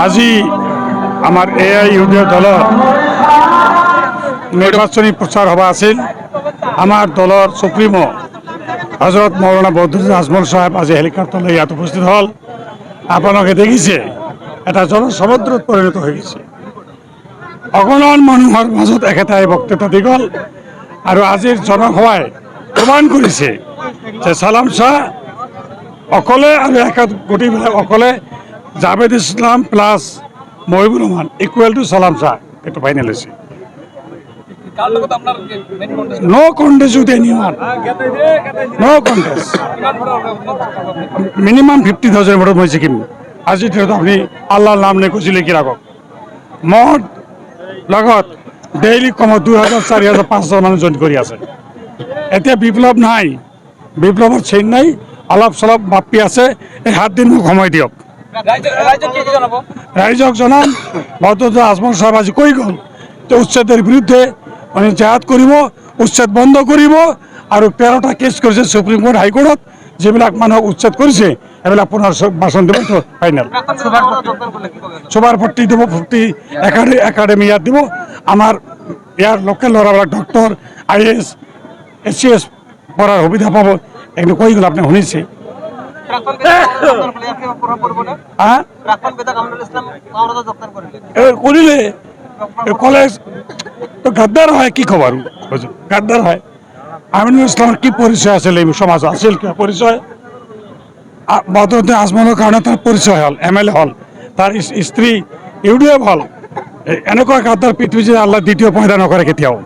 আজি আমার এআইইউডিএফ দলের নির্বাচনী প্রচার সভা আছিল। আমার দলের সুপ্রিমো হজরত মৌলানা বদরুদ্দিন আজমল সাহেব আজি হেলিকপ্টার লই ইয়াত উপস্থিত হল। আপনাকে দেখিছে এটা জনসমুদ্ৰত পরিণত হয়ে গেছে। অগণন মানুহৰ মাজত একেটাই বক্তৃতা দীঘল আৰু আজিৰ জনসভাই প্ৰমাণ কৰিছে যে সালাম শাহ অকলে আৰু গোটেইবিলাক অকলে Javed Islam plus Mohibur Rahman equal to Salam Shah এটা ফাইনাল হয়েছে। No contest with anyone, no contest. Minimum 50,000 ভোটত মই জিকিম। আজি আপনি আল্লাহর নাম নিয়ে কৈছিলে কি রাখক মদ লগত ডেইলি কমত 2,000, 4,000, 5,000 মানুষ জইন কৰি আছে। এতিয়া বিপ্লৱ নাই, বিপ্লৱৰ চেইন নাই, অলপ চলপ বাপি আছে। এই 7 দিন মোক সময় দিয়ক। রাইজক জনাম বদরুদ্দিন আজমল সাহেব আজি কৈ গ'ল যে উচ্ছেদের বিরুদ্ধে মানে জেহাদ কৰিব, উচ্ছেদ বন্ধ কৰিব আৰু 13টা কেছ কৰিছে সুপ্রিম কোর্ট হাইকোর্টত। যিবিলাক মানুহক উচ্ছেদ কৰিছে এইবিলাক পুনৰ বাচন দিব। ফাইনেল সবার ভর্তি দিব, ভর্তি একাডেমি ইয়াত দিব। আমার ইয়ার লোকেল ল'ৰাবিলাক ডক্টৰ IAS SCS পড়ার সুবিধা পাব। এগুলো কৈ গ'ল, আপনি শুনিছে। করিলে কলেজ তো গাদ্দার হয়, কি খবর গাদ্দার হয়। আমিনুল ইসলামের কি পরিচয় আছিল এই সমাজ আছিল কি পরিচয়? বদরুদ্দিন আজমলের কারণে তার পরিচয় হল, MLA হল, তার স্ত্রী UDF হল। এনেকুৱা গাদ্দার পৃথিবী আল্লাহ দ্বিতীয় পয়দা নকৰে কেতিয়াও।